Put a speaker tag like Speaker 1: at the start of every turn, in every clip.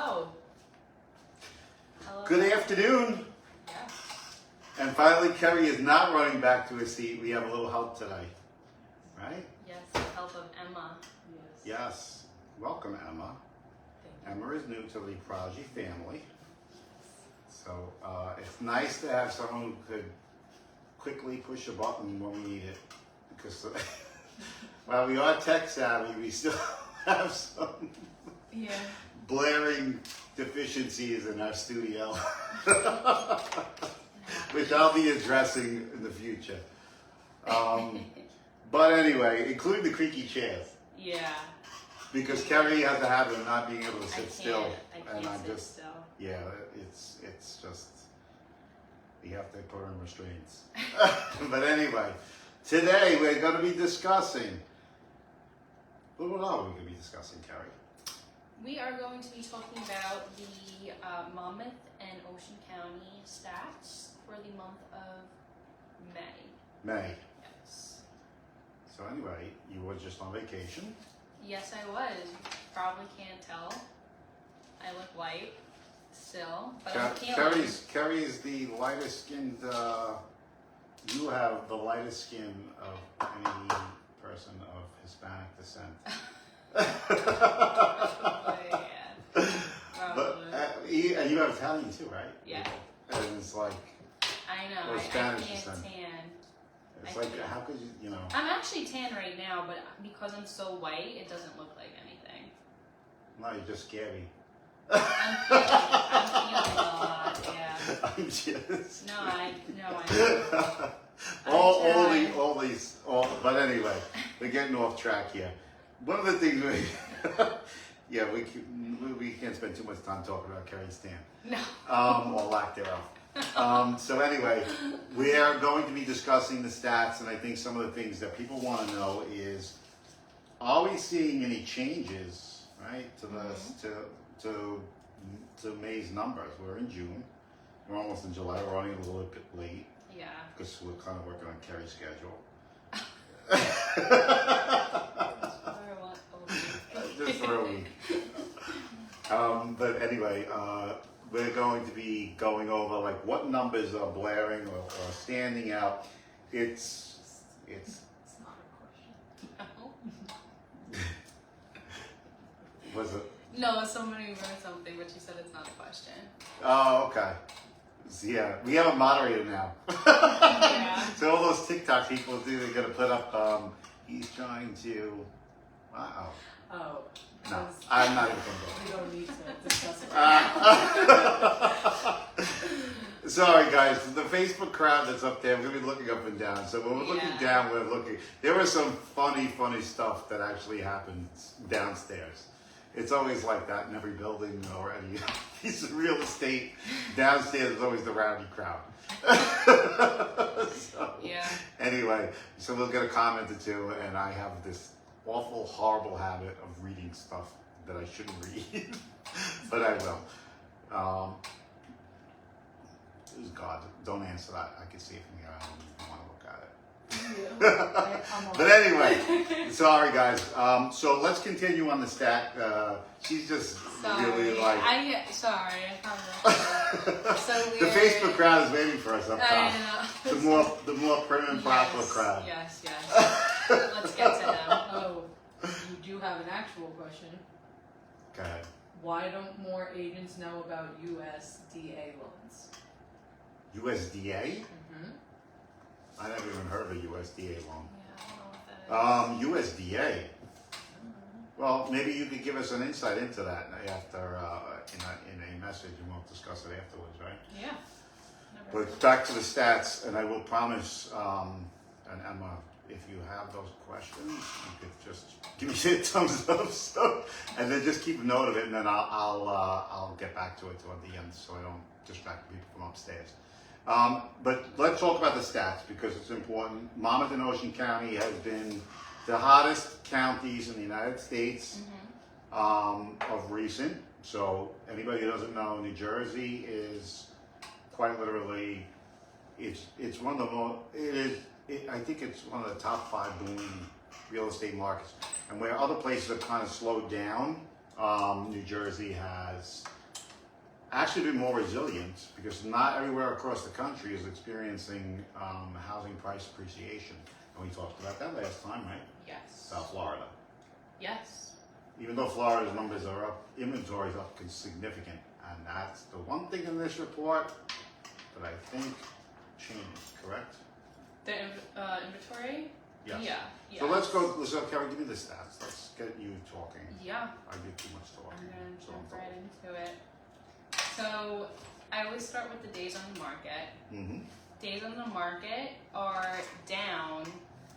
Speaker 1: Hello. Hello.
Speaker 2: Good afternoon.
Speaker 1: Yes.
Speaker 2: And finally, Keri is not running back to her seat. We have a little help today, right?
Speaker 1: Yes, the help of Emma. Yes.
Speaker 2: Yes. Welcome, Emma. Emma is new to the Prodigy family. So it's nice to have someone who could quickly push a button when we need it. Because while we are tech savvy, we still have some blaring deficiencies in our studio, which I'll be addressing in the future. But anyway, including the creaky chairs.
Speaker 1: Yeah.
Speaker 2: Because Keri has a habit of not being able to sit still.
Speaker 1: I can't sit still.
Speaker 2: Yeah, it's just, you have to put on restraints. But anyway, today we're going to be discussing, what are we going to be discussing, Keri?
Speaker 1: We are going to be talking about the Monmouth and Ocean County stats for the month of May.
Speaker 2: May.
Speaker 1: Yes.
Speaker 2: So anyway, you were just on vacation.
Speaker 1: Yes, I was. Probably can't tell. I look white still, but I'm feeling.
Speaker 2: Keri's the lightest skinned, you have the lightest skin of any person of Hispanic descent.
Speaker 1: Probably, yeah. Probably.
Speaker 2: But you have Italian too, right?
Speaker 1: Yeah.
Speaker 2: And it's like,
Speaker 1: I know.
Speaker 2: or
Speaker 1: I
Speaker 2: Spanish
Speaker 1: can't
Speaker 2: descent.
Speaker 1: tan.
Speaker 2: It's like, how could you know?
Speaker 1: I'm actually tan right now, but because I'm so white, it doesn't look like anything.
Speaker 2: No, you're just scary.
Speaker 1: I'm feeling a lot, yeah.
Speaker 2: I'm just.
Speaker 1: No, I know.
Speaker 2: But anyway, we're getting off track here. One of the things we can't spend too much time talking about Keri's tan.
Speaker 1: No.
Speaker 2: Or lack thereof. So anyway, we are going to be discussing the stats, and I think some of the things that people want to know is, are we seeing any changes, right, to the to May's numbers? We're in June. We're almost in July. We're running a little bit late.
Speaker 1: Yeah.
Speaker 2: Because we're kind of working on Keri's schedule. Just for a week. But anyway, we're going to be going over like what numbers are blaring or standing out. It's
Speaker 1: not a question. No.
Speaker 2: Was it?
Speaker 1: No, somebody wrote something, but she said it's not a question.
Speaker 2: Oh, okay. So, yeah, we have a moderator now.
Speaker 1: Yeah.
Speaker 2: So all those TikTok people do, they're gonna put up. He's trying to. Wow.
Speaker 3: Oh.
Speaker 2: No, I'm not even gonna go.
Speaker 3: We don't need to discuss it.
Speaker 2: Sorry guys, the Facebook crowd that's up there, we're gonna be looking up and down. So when we're looking down, we're looking. There was some funny stuff that actually happened downstairs. It's always like that in every building or any piece of real estate. Downstairs is always the rowdy crowd. So, anyway, so we'll get a comment or two, and I have this awful, horrible habit of reading stuff that I shouldn't read, but I will. God, don't answer that. I can see it from here. I don't want to look at it. But anyway, sorry guys. So let's continue on the stat. She's just really like.
Speaker 1: Sorry. So weird.
Speaker 2: The Facebook crowd is waiting for us up top.
Speaker 1: I know.
Speaker 2: The more prim and proper crowd.
Speaker 1: Yes. Let's get to them.
Speaker 3: Oh, you do have an actual question.
Speaker 2: Go ahead.
Speaker 3: Why don't more agents know about USDA loans?
Speaker 2: USDA?
Speaker 3: Mm-hmm.
Speaker 2: I never even heard of a USDA loan.
Speaker 1: Yeah, I don't know what that is.
Speaker 2: USDA. Well, maybe you could give us an insight into that after in a message, and we'll discuss it afterwards, right?
Speaker 1: Yeah.
Speaker 2: But back to the stats, and I will promise, and Emma, if you have those questions, you could just give me a thumbs up, and then just keep a note of it, and then I'll get back to it toward the end, so I don't distract people from upstairs. But let's talk about the stats because it's important. Monmouth and Ocean County has been the hottest counties in the United States of recent. So anybody who doesn't know, New Jersey is quite literally, it's one of the most, I think it's one of the top 5 booming real estate markets. And where other places have kind of slowed down, New Jersey has actually been more resilient because not everywhere across the country is experiencing housing price appreciation. And we talked about that last time, right?
Speaker 1: Yes.
Speaker 2: South Florida.
Speaker 1: Yes.
Speaker 2: Even though Florida's numbers are up, inventory's up significant. And that's the one thing in this report that I think changed, correct?
Speaker 1: The inventory?
Speaker 2: Yes.
Speaker 1: Yeah.
Speaker 2: So let's go, Keri, give me the stats. Let's get you talking.
Speaker 1: Yeah.
Speaker 2: I do too much
Speaker 1: I'm
Speaker 2: talking.
Speaker 1: gonna
Speaker 2: so
Speaker 1: jump right into it. So I always start with the days on the market.
Speaker 2: Mm-hmm.
Speaker 1: Days on the market are down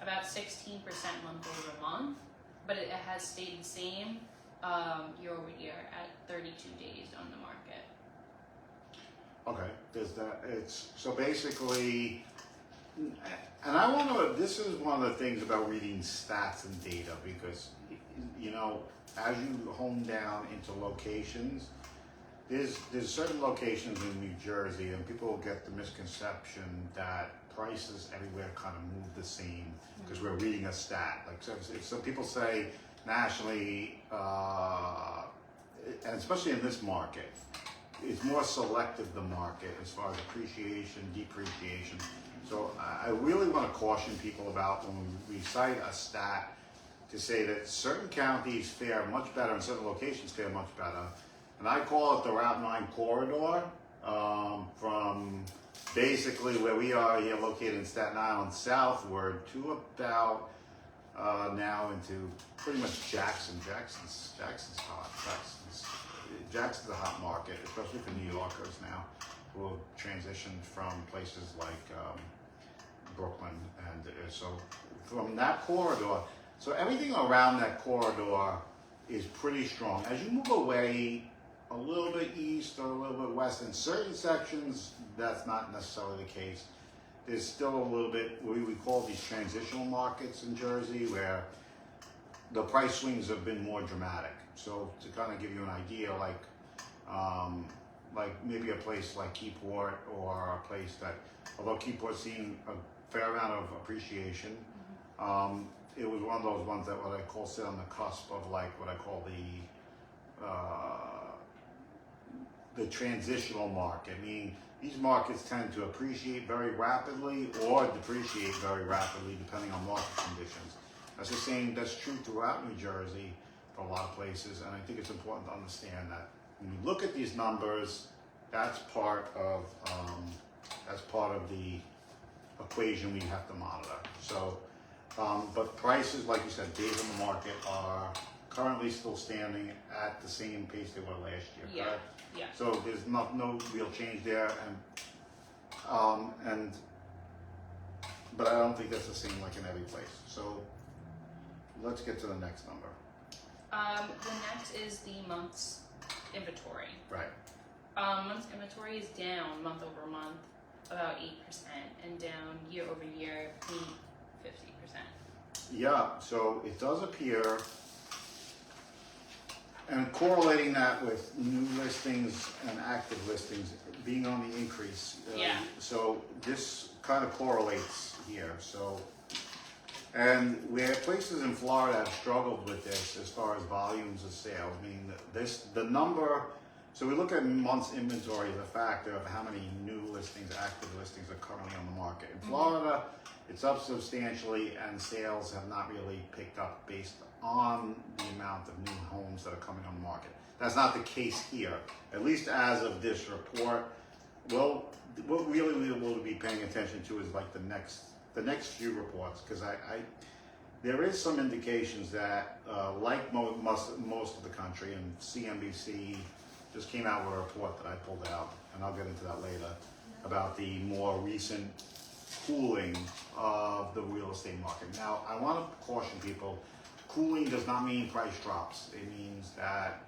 Speaker 1: about 16% month over month, but it has stayed the same year over year at 32 days on the market.
Speaker 2: Okay, there's that. It's so basically, and I want to. This is one of the things about reading stats and data because, you know, as you hone down into locations, there's certain locations in New Jersey, and people will get the misconception that prices everywhere kind of move the same because we're reading a stat. Like so, if some people say nationally, and especially in this market, it's more selective, the market, as far as appreciation, depreciation. So I really want to caution people about when we cite a stat to say that certain counties fare much better and certain locations fare much better. And I call it the Route 9 corridor, from basically where we are here located in Staten Island southward to about now into pretty much Jackson. Jackson's hot. Jackson's a hot market, especially for New Yorkers now, who have transitioned from places like Brooklyn. And so from that corridor, so everything around that corridor is pretty strong. As you move away a little bit east or a little bit west, in certain sections, that's not necessarily the case. There's still a little bit, what we call these transitional markets in Jersey, where the price swings have been more dramatic. So to kind of give you an idea, like maybe a place like Keyport, or a place that, although Keyport's seen a fair amount of appreciation, it was one of those ones that what I call sit on the cusp of like what I call the transitional market, meaning these markets tend to appreciate very rapidly or depreciate very rapidly depending on market conditions. That's true throughout New Jersey for a lot of places, and I think it's important to understand that when you look at these numbers, that's part of the equation we have to monitor. So, but prices, like you said, days on the market are currently still standing at the same pace they were last year, correct?
Speaker 1: Yeah.
Speaker 2: So there's no real change there, but I don't think that's the same like in every place. So let's get to the next number.
Speaker 1: The next is the month's inventory.
Speaker 2: Right.
Speaker 1: Month's inventory is down month over month about 8% and down year over year 50%.
Speaker 2: Yeah, so it does appear, and correlating that with new listings and active listings being on the increase. So this kind of correlates here. So, and where places in Florida have struggled with this as far as volumes of sales, meaning the number, so we look at months inventory as a factor of how many new listings, active listings are currently on the market. In Florida, it's up substantially and sales have not really picked up based on the amount of new homes that are coming on the market. That's not the case here, at least as of this report. Well, what really we will be paying attention to is like the next few reports, because there is some indications that like most of the country, and CNBC just came out with a report that I pulled out, and I'll get into that later, about the more recent cooling of the real estate market. Now, I want to caution people, cooling does not mean price drops. It means that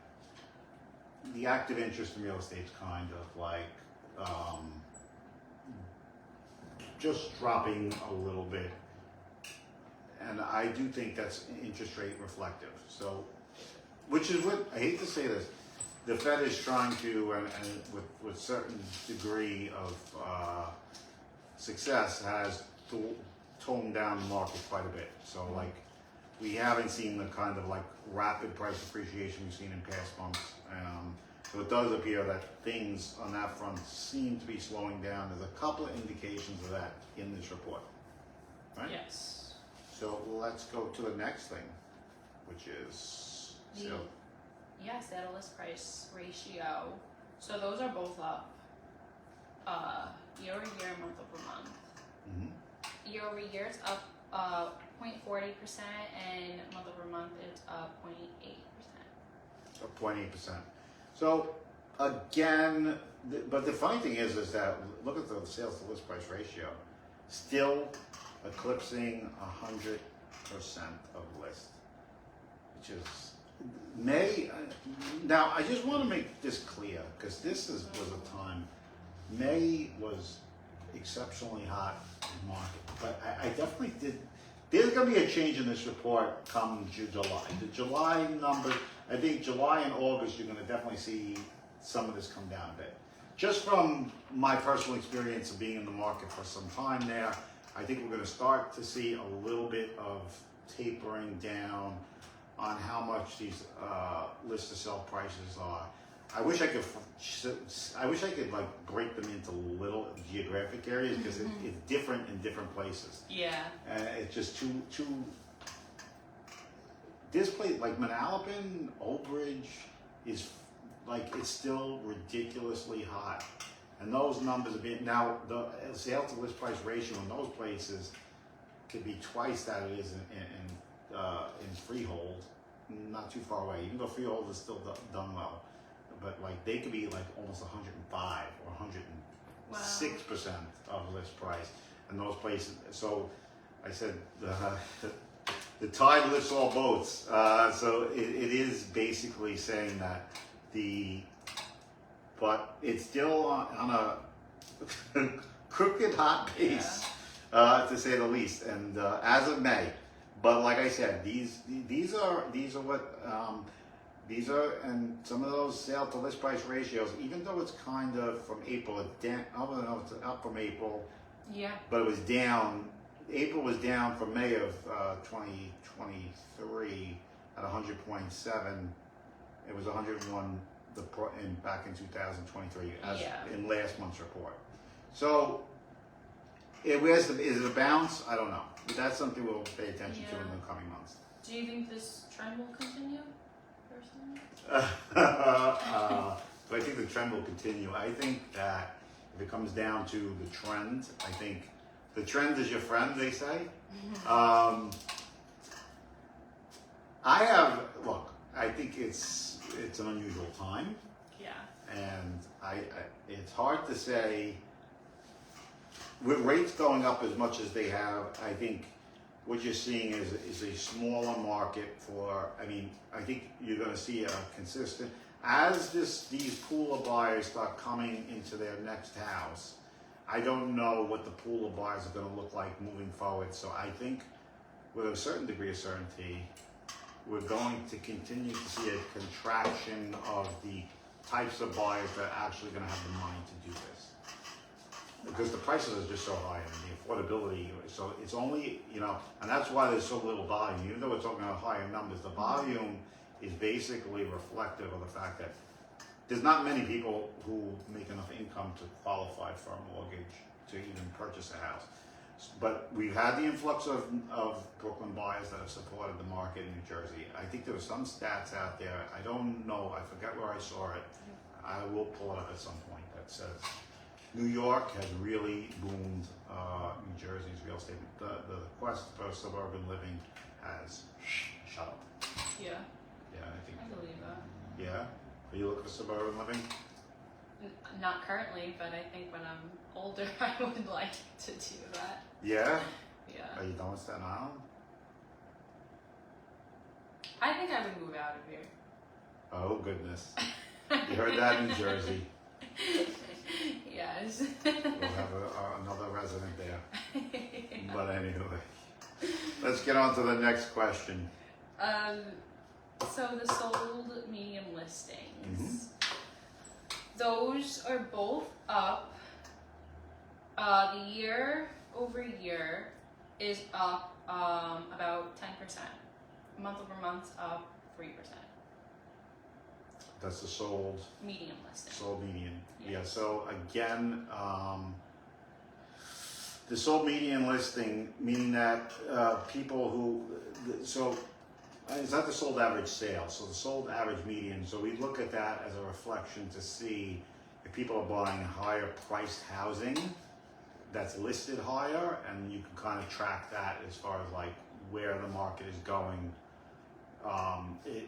Speaker 2: the active interest in real estate is kind of like just dropping a little bit. And I do think that's interest rate reflective. So, which is what, I hate to say this, the Fed is trying to, and with certain degree of success, has toned down the market quite a bit. So like, we haven't seen the kind of like rapid price appreciation we've seen in past months. So it does appear that things on that front seem to be slowing down. There's a couple of indications of that in this report, right?
Speaker 1: Yes.
Speaker 2: So let's go to the next thing, which is sale.
Speaker 1: Sale to list price ratio. So those are both up. Year over year, month over month.
Speaker 2: Mm-hmm.
Speaker 1: Year over year, it's up 0.40%, and month over month, it's up 0.8%.
Speaker 2: Or 0.8%. So again, but the funny thing is that look at the sales to list price ratio, still eclipsing 100% of list, which is May. Now I just want to make this clear because was a time. May was exceptionally hot in market, but I definitely did. There's going to be a change in this report come July. The July numbers, I think July and August, you're going to definitely see some of this come down a bit. Just from my personal experience of being in the market for some time there, I think we're going to start to see a little bit of tapering down on how much these list to sell prices are. I wish I could like break them into little geographic areas because it's different in different places.
Speaker 1: Yeah.
Speaker 2: And it's just too. This place like Manalapan, Old Bridge is like it's still ridiculously hot, and those numbers have been now the sale to list price ratio in those places could be twice that it is in Freehold, not too far away. Even though Freehold is still done well. But like they could be like almost 105 or 106% of list price in those places. So I said the tide lifts all boats. So it is basically saying that but it's still on a crooked hot pace, to say the least. And as of May, but like I said, these are what. These are, and some of those sale to list price ratios, even though it's kind of from April, it's up from April. Yeah. But it was down. April was down from May of 2023 at 100.7. It was 101 back in 2023 in last month's report. So is it a bounce? I don't know. But that's something we'll pay attention to in the coming months.
Speaker 1: Do you think this trend will continue?
Speaker 2: But I think the trend will continue. I think that if it comes down to the trend, I think the trend is your friend, they say. I think it's an unusual time. Yeah. And it's hard to say, with rates going up as much as they have, I think what you're seeing is a smaller market for, I think you're going to see a consistent, as these pool of buyers start coming into their next house, I don't know what the pool of buyers are going to look like moving forward. So I think with a certain degree of certainty, we're going to continue to see a contraction of the types of buyers that are actually going to have the money to do this. Because the prices are just so high and the affordability, so it's only, and that's why there's so little volume. Even though we're talking about higher numbers, the volume is basically reflective of the fact that there's not many people who make enough income to qualify for a mortgage to even purchase a house. But we've had the influx of Brooklyn buyers that have supported the market in New Jersey. I think there were some stats out there. I don't know. I forget where I saw it. I will pull it up at some point that says New York has really boomed New Jersey's real estate. The quest for suburban living has shut up.
Speaker 1: Yeah.
Speaker 2: Yeah,
Speaker 1: I believe that.
Speaker 2: Yeah? Are you looking for suburban living?
Speaker 1: Not currently, but I think when I'm older, I would like to do that.
Speaker 2: Yeah?
Speaker 1: Yeah.
Speaker 2: Are you done with Staten Island?
Speaker 1: I think I would move out of here.
Speaker 2: Oh, goodness. You heard that in Jersey.
Speaker 1: Yes.
Speaker 2: We'll have another resident there. But anyway, let's get on to the next question.
Speaker 1: So the sold medium listings, those are both up. The year over year is up about 10%. Month over month up 3%.
Speaker 2: That's the sold
Speaker 1: median listing.
Speaker 2: sold median.
Speaker 1: Yeah.
Speaker 2: Yeah. So again, the sold median listing, meaning that people who it's not the sold average sale. So the sold average median. So we look at that as a reflection to see if people are buying higher priced housing that's listed higher, and you can kind of track that as far as like where the market is going.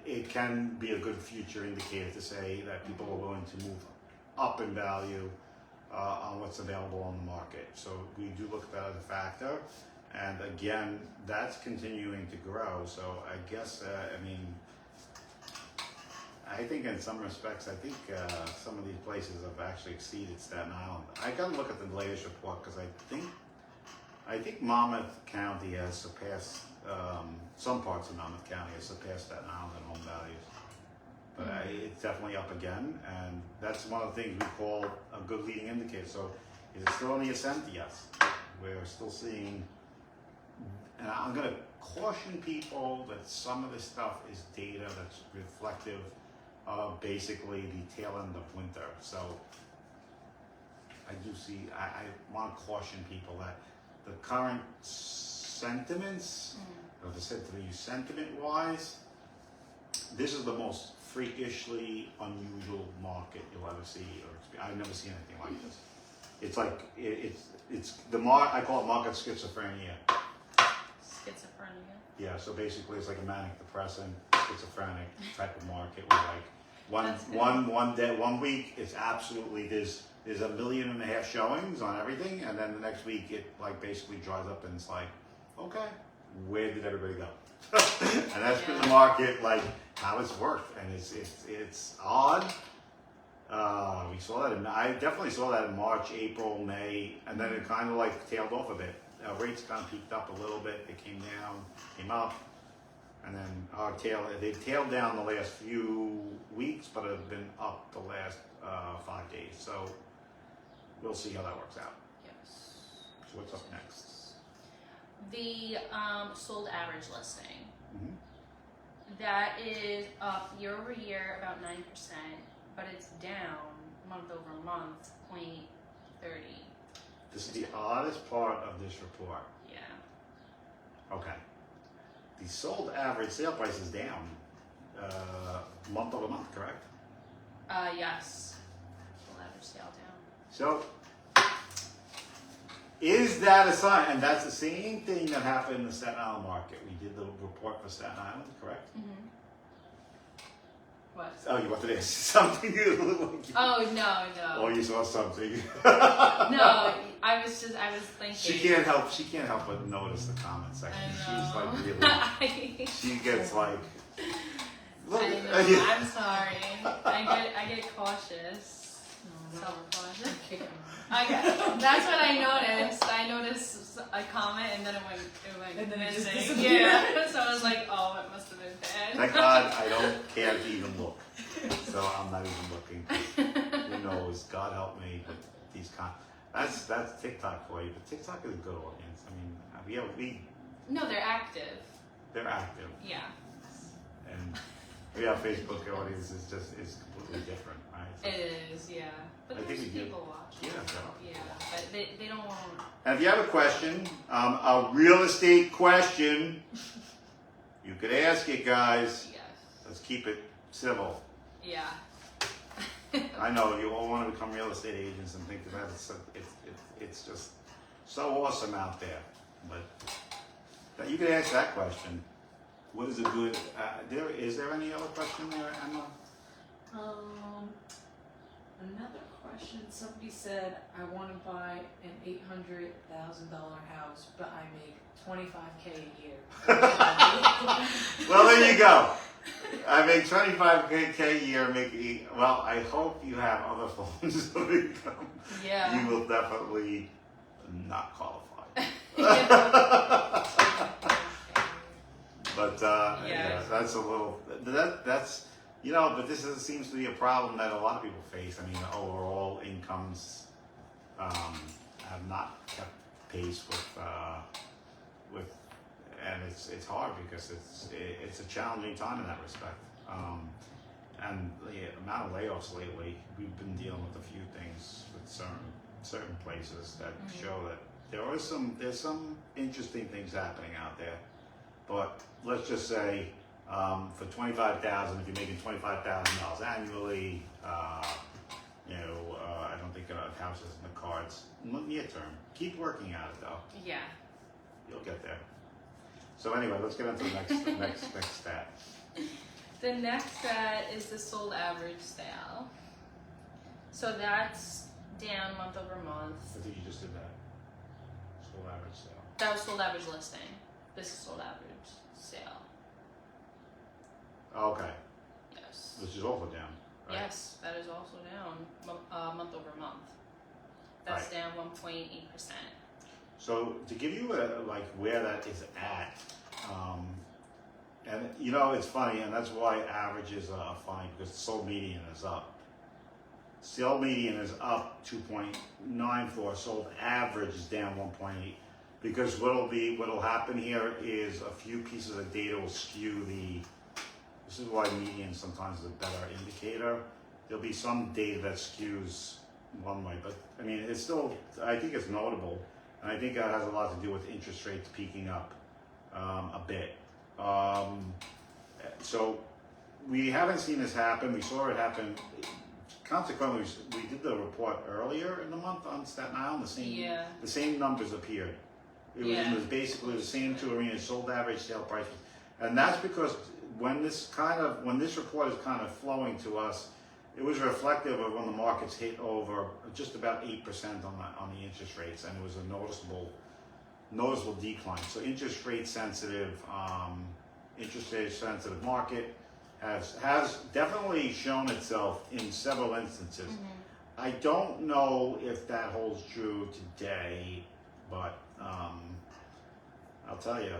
Speaker 2: It can be a good future indicator to say that people are willing to move up in value on what's available on the market. So we do look at that as a factor, and again, that's continuing to grow. So I guess I think in some respects, I think some of these places have actually exceeded Staten Island. I got to look at the latest report because I think Monmouth County has surpassed, some parts of Monmouth County has surpassed Staten Island in home values. But it's definitely up again, and that's one of the things we call a good leading indicator. So is it still on the ascent? Yes. We're still seeing, and I'm going to caution people that some of this stuff is data that's reflective of basically the tail end of winter. So I do see, I want to caution people that the current sentiments, or the sentiment-wise, this is the most freakishly unusual market you'll ever see or experience. I've never seen anything like this. It's like it's I call it market schizophrenia.
Speaker 1: Schizophrenia.
Speaker 2: Yeah, so basically it's like a manic depressant, schizophrenic type of market where like one week it's absolutely there's 1.5 million showings on everything, and then the next week it like basically dries up and it's like, okay, where did everybody go? And that's been the market, like how it's worked, and it's odd. We saw that, I definitely saw that in March, April, May, and then it kind of like tailed off a bit. Rates kind of peaked up a little bit. They came down, came up, and then they've tailed down the last few weeks, but have been up the last 5 days. So we'll see how that works out.
Speaker 1: Yes.
Speaker 2: So what's up next?
Speaker 1: The sold average listing.
Speaker 2: Mm-hmm.
Speaker 1: That is up year over year about 9%, but it's down month over month 0.30%.
Speaker 2: This is the oddest part of this report.
Speaker 1: Yeah.
Speaker 2: Okay. The sold average sale price is down month over month, correct?
Speaker 1: Yes. Sold average sale down.
Speaker 2: So, is that a sign? And that's the same thing that happened in the Staten Island market. We did the report for Staten Island, correct?
Speaker 1: Mm-hmm. What?
Speaker 2: Oh, you wanted to ask something?
Speaker 1: Oh, no.
Speaker 2: Oh, you saw something.
Speaker 1: No, I was thinking.
Speaker 2: She can't help but notice the comment section. She's like really. She gets like. Look,
Speaker 1: I know. I'm sorry. I get cautious.
Speaker 3: No.
Speaker 1: Self-cautious.
Speaker 3: Kick him.
Speaker 1: Okay, that's what I noticed. I noticed a comment and then it went
Speaker 3: And then it just
Speaker 1: missing.
Speaker 3: disappeared.
Speaker 1: Yeah. So I was like, oh, it must have been bad.
Speaker 2: Thank God I don't care to even look. So I'm not even looking. Who knows? God help me with these that's TikTok for you. But TikTok is a good audience. I mean,
Speaker 1: No, they're active.
Speaker 2: they're active.
Speaker 1: Yeah.
Speaker 2: And Facebook audience is completely different, right? So,
Speaker 1: It is, yeah. But
Speaker 2: I think
Speaker 1: there's
Speaker 2: we do.
Speaker 1: people watching.
Speaker 2: Yeah, so.
Speaker 1: Yeah, but they don't want.
Speaker 2: and if you have a question, a real estate question, you could ask it, guys.
Speaker 1: Yes.
Speaker 2: Let's keep it civil.
Speaker 1: Yeah.
Speaker 2: I know you all want to become real estate agents and think that it's just so awesome out there, but you could ask that question. What is a good? Is there any other question there, Emma?
Speaker 3: Another question. Somebody said, I want to buy an $800,000 house, but I make $25K a year.
Speaker 2: Well, there you go. I make $25K a year. Well, I hope you have other forms of income.
Speaker 1: Yeah.
Speaker 2: You will definitely not qualify. But yeah, that's a little. That's but this seems to be a problem that a lot of people face. I mean, overall incomes have not kept pace with, and it's hard because it's a challenging time in that respect. and the amount of layoffs lately, we've been dealing with a few things with certain places that show that there's some interesting things happening out there. But let's just say for $25,000, if you're making $25,000 annually, I don't think a house is in the cards near term. Keep working at it though.
Speaker 1: Yeah.
Speaker 2: You'll get there. So anyway, let's get into the next stat.
Speaker 1: The next stat is the sold average sale. So that's down month over month.
Speaker 2: I think you just did that. Sold average sale.
Speaker 1: That was sold average listing. This is sold average sale.
Speaker 2: Okay.
Speaker 1: Yes.
Speaker 2: Which is also down. Right?
Speaker 1: Yes, that is also down month over month. That's down 1.8%.
Speaker 2: So to give you where that is at, and it's funny, and that's why averages are funny, because the sold median is up. Sold median is up 2.94. Sold average is down 1.8. Because what'll happen here is a few pieces of data will skew this is why median sometimes is a better indicator. There'll be some data that skews one way, but I mean, it's still, I think it's notable. And I think that has a lot to do with interest rates peaking up a bit. So we haven't seen this happen. We saw it happen. Consequently, we did the report earlier in the month on Staten Island. The same numbers appeared. It was basically the same two arenas, sold average sale prices, and that's because when this report is kind of flowing to us, it was reflective of when the markets hit over just about 8% on the interest rates, and it was a noticeable decline. So interest rate sensitive market has definitely shown itself in several instances. I don't know if that holds true today, but I'll tell you,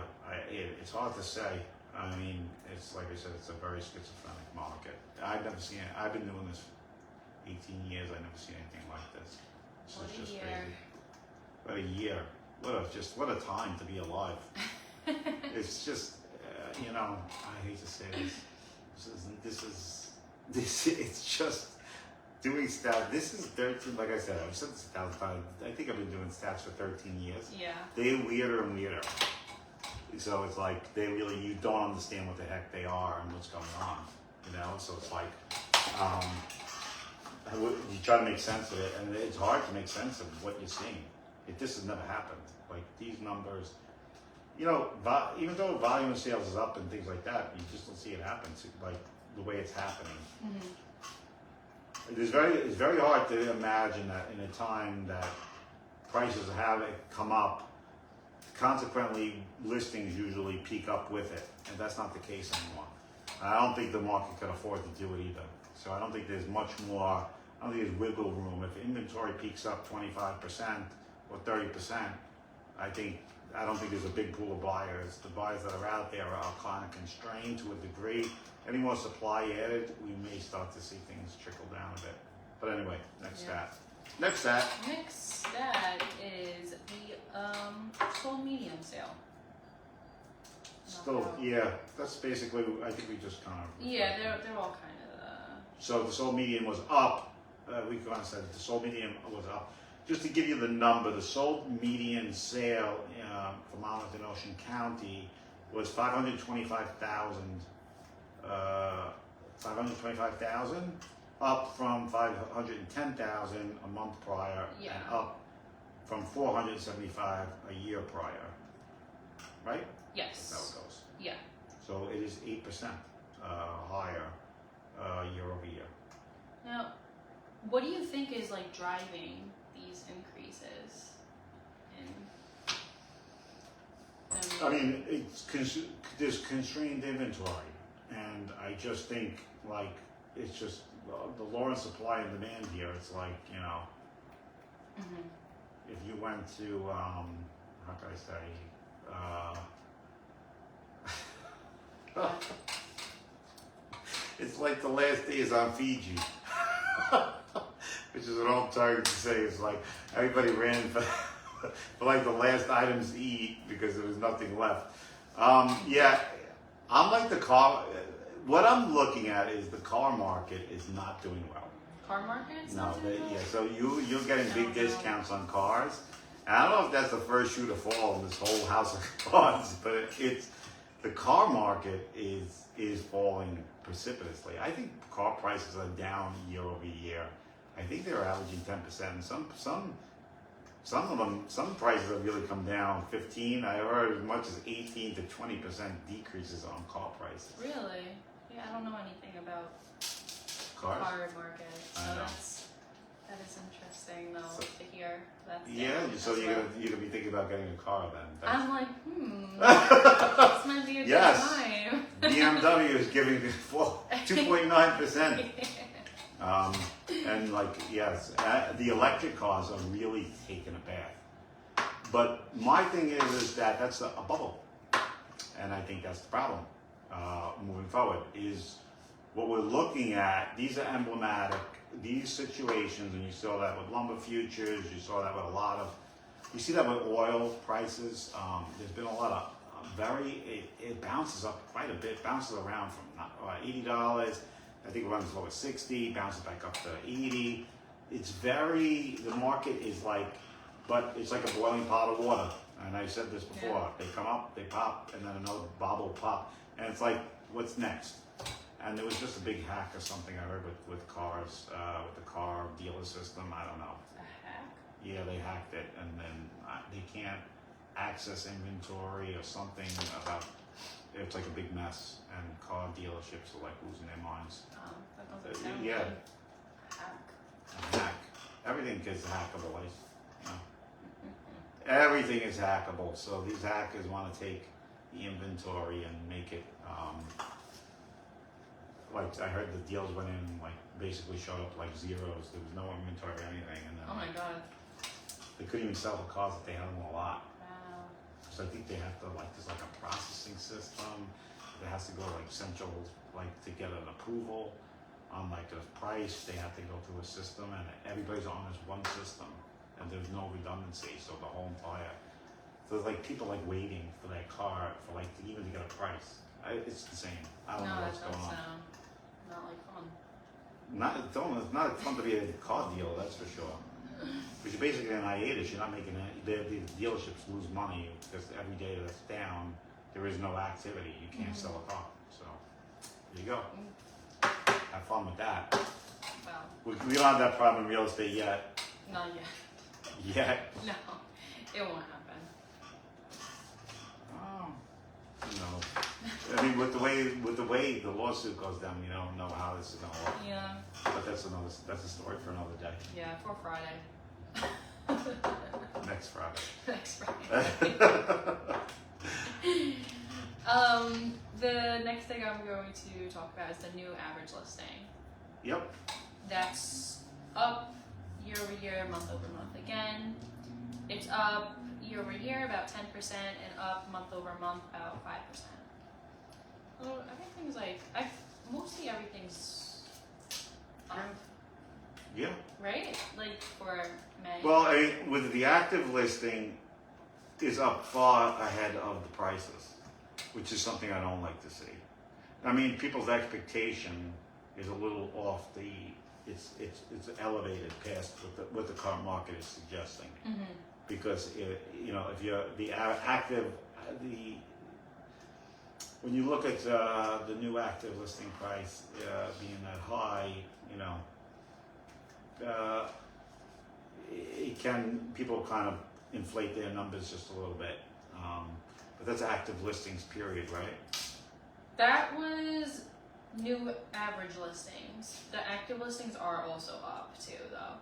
Speaker 2: it's hard to say. I mean, it's like I said, it's a very schizophrenic market. I've never seen it. I've been doing this 18 years. I've never seen anything like this. It's just crazy. What a year. What a time to be alive. It's just, I hate to say this. It's just doing stats. This is 13, like I said, I've said this 1,000 times. I think I've been doing stats for 13 years.
Speaker 1: Yeah. They're
Speaker 2: weirder and weirder. So it's like you don't understand what the heck they are and what's going on, So it's like you try to make sense of it, and it's hard to make sense of what you're seeing. This has never happened. Like these numbers, even though volume of sales is up and things like that, you just don't see it happen like the way it's happening. It's very hard to imagine that in a time that prices have come up. Consequently, listings usually peak up with it, and that's not the case anymore. I don't think the market can afford to do it either. So I don't think there's much more. I don't think there's wiggle room. If inventory peaks up 25% or 30%, I don't think there's a big pool of buyers. The buyers that are out there are kind of constrained to a degree. Any more supply added, we may start to see things trickle down a bit. But anyway, next stat. Next stat is the
Speaker 1: sold medium sale.
Speaker 2: Still, that's basically, I think we just kind of...
Speaker 1: Yeah, they're all kind of...
Speaker 2: So the sold median was up. We kind of said the sold median was up. Just to give you the number, the sold median sale for Monmouth and Ocean County was 525,000. 525,000, up from 510,000 a month prior, and up from 475 a year prior. Right?
Speaker 1: Yes.
Speaker 2: That's how it goes.
Speaker 1: Yeah.
Speaker 2: So it is 8% higher year over year.
Speaker 1: Now, what do you think is driving these increases?
Speaker 2: I mean, there's constrained inventory, and I just think it's just the law and supply and demand here. It's if you went to how can I say? It's like the last days on Fiji, which is an old term to say. It's like everybody ran for the last items to eat because there was nothing left. I'm like the car. what I'm looking at is the car market is not doing well.
Speaker 1: Car markets?
Speaker 2: No,
Speaker 1: not doing well?
Speaker 2: yeah. So you're getting big discounts on cars. And I don't know if that's the first shoe to fall in this whole house of cards, but it's the car market is falling precipitously. I think car prices are down year over year. I think they're averaging 10%. And some of them, some prices have really come down 15. I heard as much as 18 to 20% decreases on car prices.
Speaker 1: Really? Yeah, I don't know anything about
Speaker 2: Cars?
Speaker 1: car market, so
Speaker 2: I know.
Speaker 1: that is interesting though
Speaker 2: So-
Speaker 1: to hear. That's
Speaker 2: Yeah,
Speaker 1: down
Speaker 2: so
Speaker 1: as
Speaker 2: you're
Speaker 1: well.
Speaker 2: gonna be thinking about getting a car then.
Speaker 1: I'm like, this might be a good
Speaker 2: Yes.
Speaker 1: time.
Speaker 2: BMW is giving 2.9%. And like, yes, the electric cars are really taking a bath. But my thing is that that's a bubble. And I think that's the problem moving forward is what we're looking at. These are emblematic, these situations, and you saw that with lumber futures, you saw that with you see that with oil prices. There's been a lot of it bounces up quite a bit, bounces around from $80, I think it runs as low as 60, bounces back up to 80. The market is but it's like a boiling pot of water. And I said this before, They come up, they pop, and then another bobble pop. And it's like, what's next? And there was just a big hack or something I heard with cars, with the car dealer system, I don't know.
Speaker 1: A hack?
Speaker 2: Yeah, they hacked it, and then they can't access inventory or something it's like a big mess, and car dealerships are like losing their minds.
Speaker 1: That doesn't sound
Speaker 2: Yeah.
Speaker 1: good. Hack.
Speaker 2: A hack. Everything is hackable, Everything is hackable, so these hackers want to take the inventory and make it, like I heard the deals went in, basically showed up like zeros, there was no inventory or anything, and then
Speaker 1: Oh my god.
Speaker 2: they couldn't even sell the cars that they had on the lot.
Speaker 1: Wow.
Speaker 2: So I think they have to there's a processing system that has to go central to get an approval on a price. They have to go through a system, and everybody's on this one system, and there's no redundancy. So the whole entire there's people waiting for that car for to even to get a price. It's insane. I don't know
Speaker 1: No,
Speaker 2: what's
Speaker 1: that
Speaker 2: going
Speaker 1: does
Speaker 2: on.
Speaker 1: sound not like fun.
Speaker 2: It's not fun to be a car dealer, that's for sure. Because you're basically an hiatus. You're not making the dealerships lose money because every day that's down, there is no activity. You can't sell a car. So there you go. Have fun with that.
Speaker 1: Well,
Speaker 2: We don't have that problem in real estate yet.
Speaker 1: not yet.
Speaker 2: Yet.
Speaker 1: No, it won't happen.
Speaker 2: Oh, I mean, with the way the lawsuit goes down, you don't know how this is gonna work.
Speaker 1: Yeah.
Speaker 2: But that's a story for another day.
Speaker 1: Yeah, for Friday.
Speaker 2: Next Friday.
Speaker 1: Next Friday. The next thing I'm going to talk about is the new average listing.
Speaker 2: Yep.
Speaker 1: That's up year over year, month over month again. It's up year over year about 10% and up month over month about 5%. Well, everything's mostly everything's up,
Speaker 2: Yeah.
Speaker 1: right? For May.
Speaker 2: Well, with the active listing is up far ahead of the prices, which is something I don't like to see. I mean, people's expectation is a little off it's elevated past what the current market is suggesting.
Speaker 1: Mm-hmm.
Speaker 2: Because if you're when you look at the new active listing price being that high, people kind of inflate their numbers just a little bit. But that's active listings period, right?
Speaker 1: That was new average listings. The active listings are also up too, though.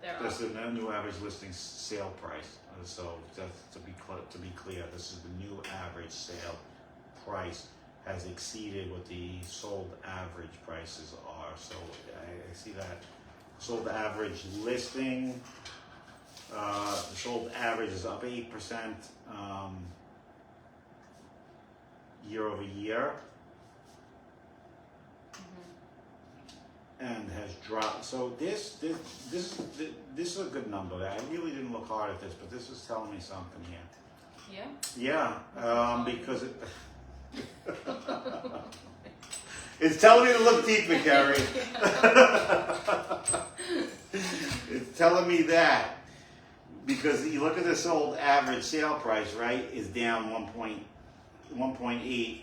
Speaker 1: They're
Speaker 2: That's
Speaker 1: up.
Speaker 2: the new average listing sale price. So that's to be clear, this is the new average sale price has exceeded what the sold average prices are. So I see that sold average listing. The sold average is up 8% year over year, and has dropped. So this is a good number. I really didn't look hard at this, but this is telling me something here.
Speaker 1: Yeah?
Speaker 2: Yeah, because it. It's telling me to look deeper, Keri. It's telling me that. Because you look at this old average sale price, right, is down 1.8.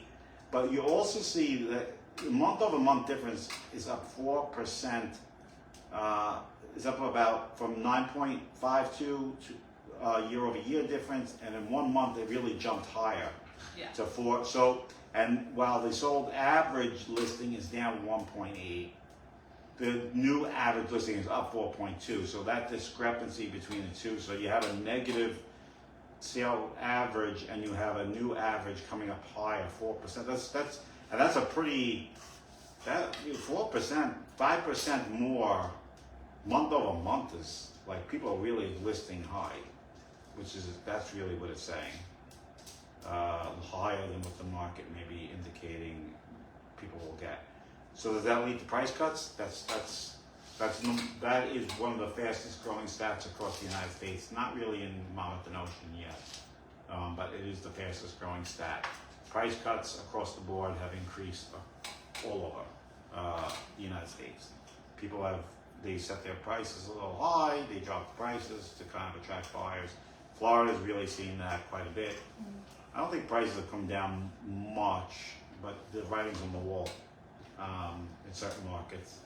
Speaker 2: But you also see that the month-over-month difference is up 4%. Is up about from 9.52 to year-over-year difference, and in 1 month it really jumped higher to 4. So, and while the sold average listing is down 1.8, the new average listing is up 4.2. So that discrepancy between the two. So you have a negative sale average, and you have a new average coming up higher, 4%. That's a pretty 4%, 5% more month over month is like people are really listing high, that's really what it's saying. Higher than what the market may be indicating people will get. So does that lead to price cuts? That is one of the fastest growing stats across the United States. Not really in Monmouth and Ocean yet, but it is the fastest growing stat. Price cuts across the board have increased all over the United States. They set their prices a little high, they drop the prices to kind of attract buyers. Florida's really seen that quite a bit. I don't think prices have come down much, but the writing's on the wall in certain markets.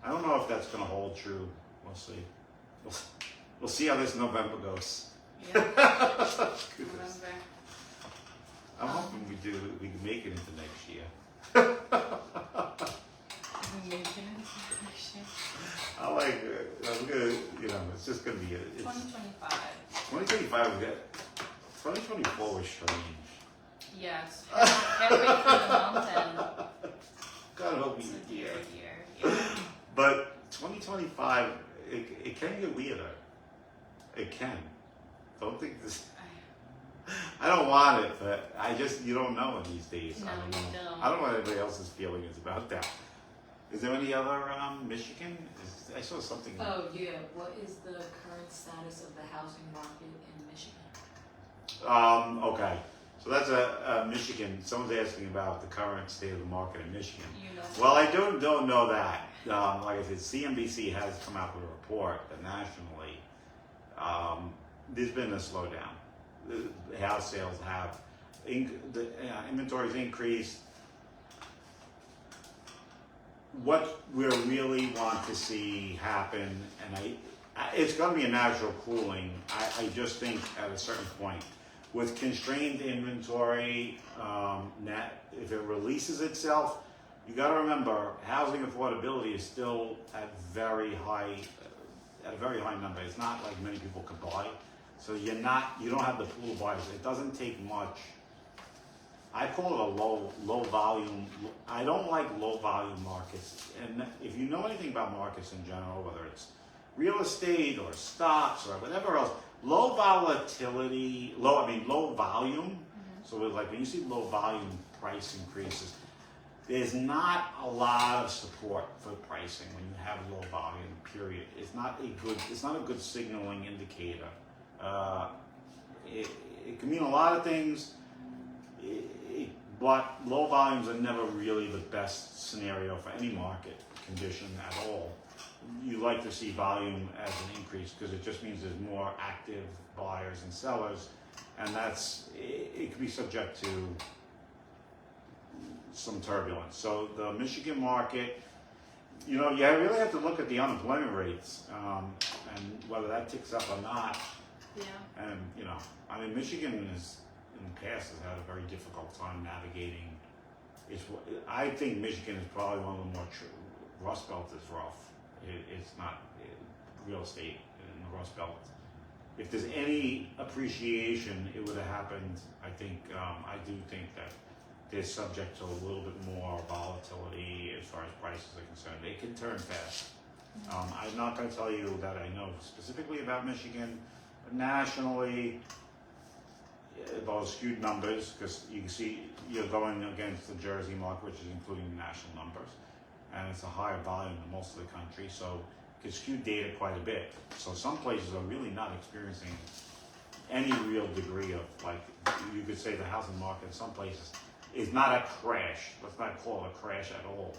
Speaker 2: I don't know if that's going to hold true. We'll see. We'll see how this November goes.
Speaker 1: Yeah. November.
Speaker 2: I'm hoping we can make it into next year. I like it. I'm gonna, it's just gonna be
Speaker 1: 2025.
Speaker 2: 2025 we got 2024 was strange.
Speaker 1: Yes. Can't wait for the month and
Speaker 2: God help me.
Speaker 1: it's a year.
Speaker 2: But 2025, it can get weirder. It can. Don't think this. I don't want it, but you don't know in these days.
Speaker 1: No,
Speaker 2: I don't
Speaker 1: you
Speaker 2: know.
Speaker 1: don't.
Speaker 2: I don't know what anybody else's feeling is about that. Is there any other Michigan? I saw something.
Speaker 3: Oh yeah, what is the current status of the housing market in Michigan?
Speaker 2: Okay, so that's a Michigan. Someone's asking about the current state of the market in Michigan. Well, I don't know that. Like I said, CNBC has come out with a report that nationally there's been a slowdown. The house sales have the inventories increased. What we really want to see happen, and it's going to be a natural cooling. I just think at a certain point, with constrained inventory, if it releases itself, you got to remember housing affordability is still at a very high number. It's not like many people could buy, so you don't have the pool of buyers. It doesn't take much. I call it a low volume. I don't like low volume markets. And if you know anything about markets in general, whether it's real estate or stocks or whatever else, low volume. So like when you see low volume price increases, there's not a lot of support for pricing when you have low volume, period. It's not a good signaling indicator. It can mean a lot of things. But low volumes are never really the best scenario for any market condition at all. You like to see volume as an increase because it just means there's more active buyers and sellers, and it can be subject to some turbulence. So the Michigan market, you really have to look at the unemployment rates and whether that ticks up or not.
Speaker 1: Yeah.
Speaker 2: And Michigan is, in the past, has had a very difficult time navigating. I think Michigan is probably one of the more Rust Belt is rough. It's not real estate in the Rust Belt. If there's any appreciation, it would have happened. I do think that they're subject to a little bit more volatility as far as prices are concerned. They can turn fast. I'm not going to tell you that I know specifically about Michigan, but nationally, those skewed numbers, because you can see you're going against the Jersey market, which is including the national numbers, and it's a higher volume than most of the country, so it can skew data quite a bit. So some places are really not experiencing any real degree of, like, you could say the housing market in some places it's not a crash. Let's not call it a crash at all.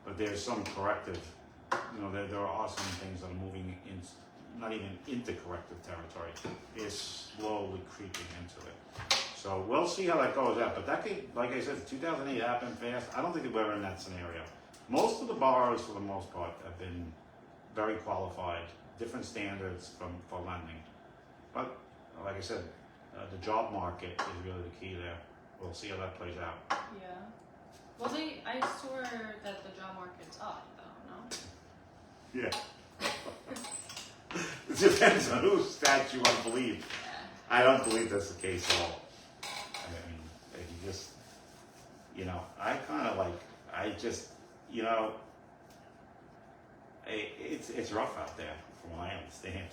Speaker 2: But there's some corrective, there are some things that are moving in, not even into corrective territory. It's slowly creeping into it. So we'll see how that goes out. But that could, like I said, 2008 happened fast. I don't think we're ever in that scenario. Most of the borrowers, for the most part, have been very qualified, different standards for lending. But like I said, the job market is really the key there. We'll see how that plays out.
Speaker 1: Yeah. Well, I saw that the job market's up, though, no?
Speaker 2: Yeah. It depends on whose stats you want to believe.
Speaker 1: Yeah.
Speaker 2: I don't believe that's the case at all. I mean, if you just, I kind of like, it's rough out there, from what I understand.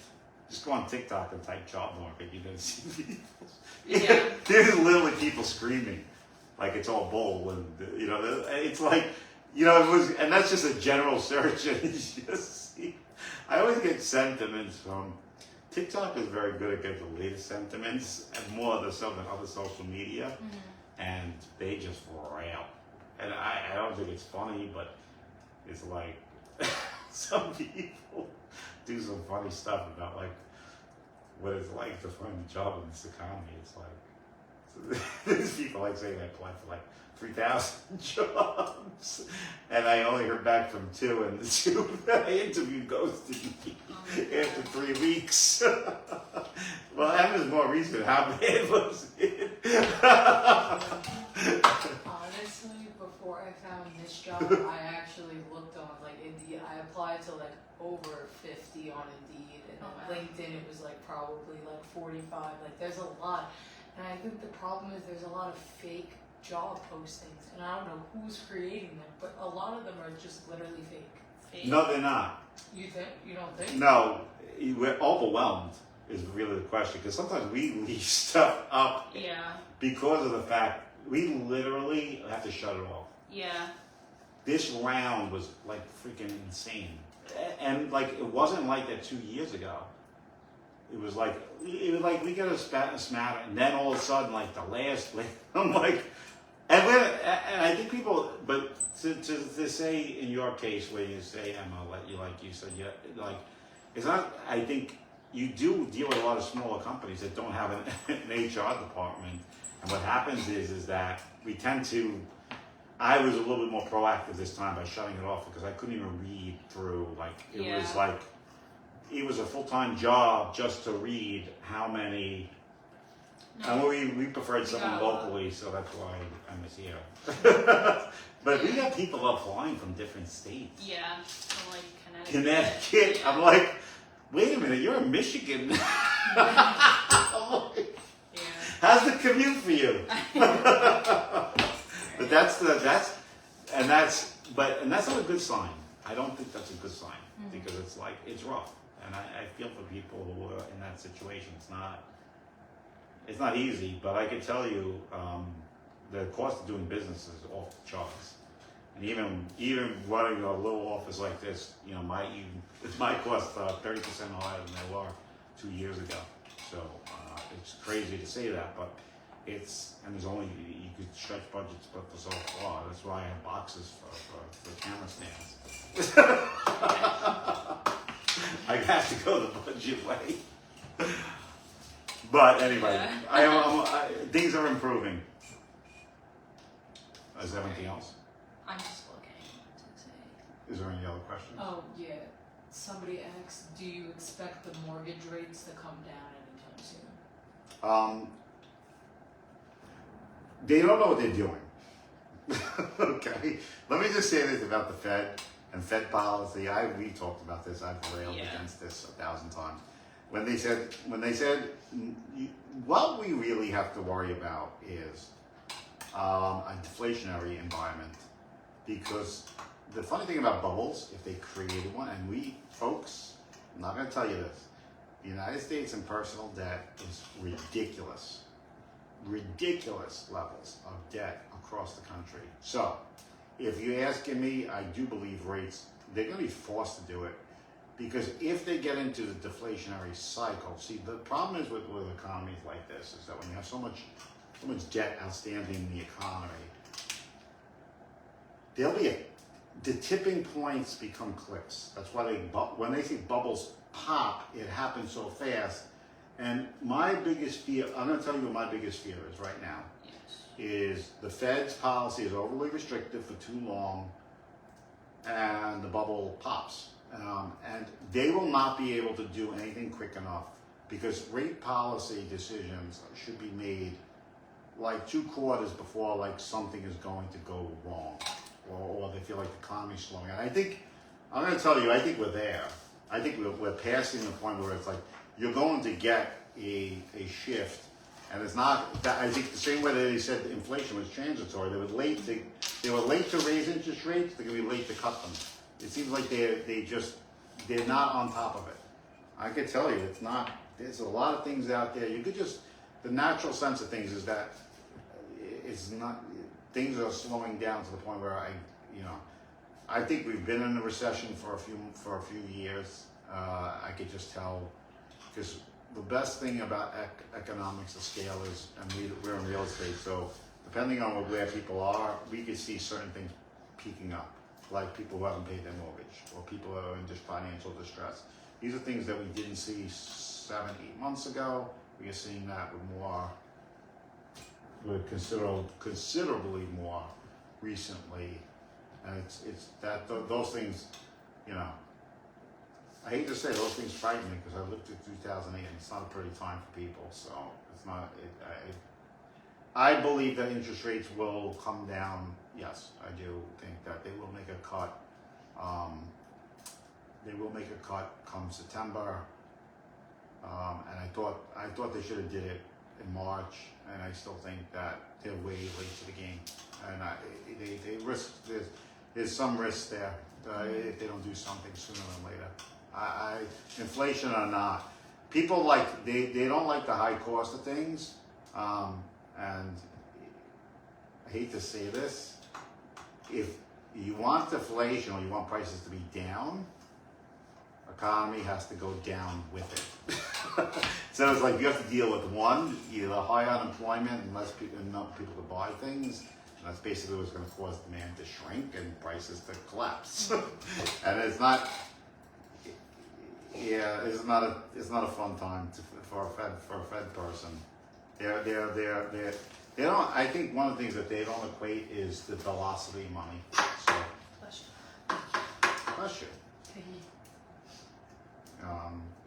Speaker 2: Just go on TikTok and type job market, you're gonna see people.
Speaker 1: Yeah.
Speaker 2: There's literally people screaming like it's all bull, and it's like, it was, and that's just a general search, and you just see. I always get sentiments from TikTok is very good at getting the latest sentiments and more of the stuff than other social media, and they just rail. And I don't think it's funny, but it's like some people do some funny stuff about like what it's like to find a job in this economy. It's like there's people like saying I applied for like 3,000 jobs, and I only heard back from 2, and the 2 that I interviewed ghosted me after 3 weeks. Well, that was more recent. How bad was it?
Speaker 3: Honestly, before I found this job, I actually looked on like Indeed. I applied to like over 50 on Indeed, and on LinkedIn it was like probably like 45. Like there's a lot, and I think the problem is there's a lot of fake job postings, and I don't know who's creating them, but a lot of them are just literally fake.
Speaker 2: No, they're not.
Speaker 3: You think? You don't think?
Speaker 2: No, we're overwhelmed is really the question, because sometimes we leave stuff up because of the fact we literally have to shut it off.
Speaker 1: Yeah.
Speaker 2: This round was like freaking insane, and like it wasn't like that 2 years ago. It was like we got a smatter, and then all of a sudden, like the last, I'm like, and I think people, but to say in your case where you say Emma, you said, it's not. I think you do deal with a lot of smaller companies that don't have an HR department, and what happens is that we tend to. I was a little bit more proactive this time by shutting it off because I couldn't even read through. It was a full-time job just to read how many. And we preferred someone locally, so that's why I was here. But we got people applying from different states.
Speaker 1: Yeah, from like
Speaker 2: Connecticut. I'm like, wait a minute, you're in Michigan. How's the commute for you? But that's not a good sign. I don't think that's a good sign because it's rough, and I feel for people who are in that situation. It's not easy, but I can tell you the cost of doing business is off the charts. And even running a little office like this, my costs are 30% higher than they were 2 years ago. So it's crazy to say that, but and there's only, you could stretch budgets but for so far. That's why I have boxes for camera stands. I have to go the budget way. But anyway, things are improving. Is there anything else?
Speaker 1: I'm just looking to say.
Speaker 2: Is there any other questions?
Speaker 3: Oh yeah. Somebody asked, do you expect the mortgage rates to come down anytime soon?
Speaker 2: They don't know what they're doing. Okay. Let me just say this about the Fed and Fed policy. We talked about this. I've railed against this 1,000 times. When they said, what we really have to worry about is a deflationary environment, because the funny thing about bubbles, if they created one, and folks, I'm not going to tell you this, the United States in personal debt is ridiculous levels of debt across the country. So, if you're asking me, I do believe rates, they're going to be forced to do it. Because if they get into the deflationary cycle, see, the problem is with economies like this is that when you have so much debt outstanding in the economy, the tipping points become clicks. That's why when they see bubbles pop, it happens so fast. And my biggest fear, I'm going to tell you what my biggest fear is right now, is the Fed's policy is overly restrictive for too long, and the bubble pops. And they will not be able to do anything quick enough, because rate policy decisions should be made like 2 quarters before like something is going to go wrong, or they feel like the economy's slowing. And I think, I'm going to tell you, I think we're there. I think we're passing the point where it's like, you're going to get a shift, and it's not that. I think the same way that they said inflation was transitory, they were late to raise interest rates, they're going to be late to cut them. It seems like they're not on top of it. I can tell you, it's not. There's a lot of things out there. You could just, the natural sense of things is that it's not, things are slowing down to the point where I think we've been in a recession for a few years. I could just tell, because the best thing about economics of scale is, and we're in real estate, so depending on where people are, we could see certain things peaking up, like people who haven't paid their mortgage, or people who are in financial distress. These are things that we didn't see 7-8 months ago. We are seeing that with considerably more recently, and it's that those things, I hate to say those things frighten me, because I lived through 2008, and it's not a pretty time for people. So it's not. I believe that interest rates will come down. Yes, I do think that they will make a cut. They will make a cut come September, and I thought they should have did it in March, and I still think that they're way late to the game, and they risk. There's some risk there if they don't do something sooner than later. Inflation or not, people they don't like the high cost of things, and I hate to say this, if you want deflation or you want prices to be down, economy has to go down with it. So it's like you have to deal with one, either high unemployment and less people, enough people to buy things. And that's basically what's going to cause demand to shrink and prices to collapse. And it's not. Yeah, it's not a fun time for a Fed person. They don't. I think one of the things that they don't equate is the velocity of money. So, question.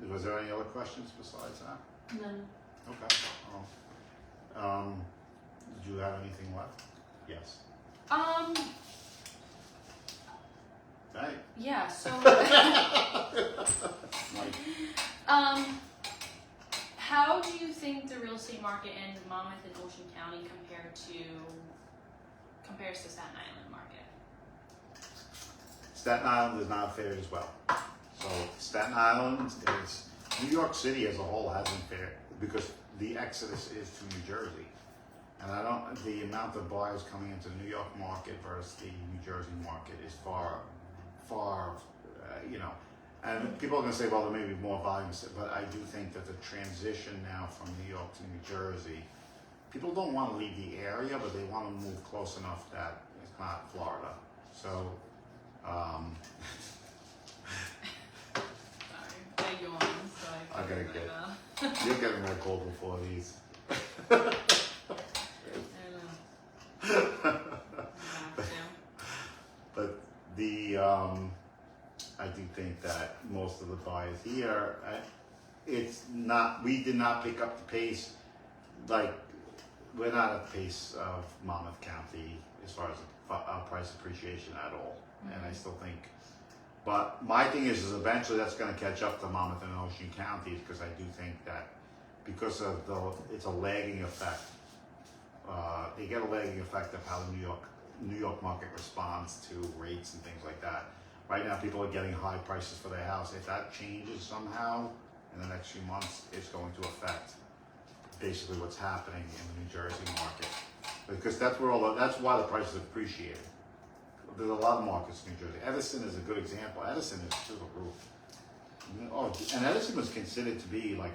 Speaker 2: Was there any other questions besides that?
Speaker 3: None.
Speaker 2: Okay. Did you have anything left? Yes. Hey.
Speaker 1: Yeah. So. How do you think the real estate market in Monmouth and Ocean County compares to Staten Island market?
Speaker 2: Staten Island is not fared as well. So Staten Island is, New York City as a whole hasn't fared because the exodus is to New Jersey. And the amount of buyers coming into the New York market versus the New Jersey market is far, and people are going to say, well, there may be more volumes, but I do think that the transition now from New York to New Jersey, people don't want to leave the area, but they want to move close enough that it's not Florida. So,
Speaker 1: Sorry, I yawned, so I
Speaker 2: Okay,
Speaker 1: covered
Speaker 2: good.
Speaker 1: my mouth.
Speaker 2: You're getting more cold before these.
Speaker 1: I know.
Speaker 2: But I do think that most of the buyers here, we did not pick up the pace, like, we're not at the pace of Monmouth County as far as price appreciation at all. Mm-hmm. And I still think, but my thing is eventually that's going to catch up to Monmouth and Ocean Counties, because I do think that because of it's a lagging effect. They get a lagging effect of how the New York market responds to rates and things like that. Right now, people are getting high prices for their house. If that changes somehow in the next few months, it's going to affect basically what's happening in the New Jersey market, because that's why the prices appreciated. There's a lot of markets in New Jersey. Edison is a good example. Edison is through the roof. Oh, and Edison was considered to be like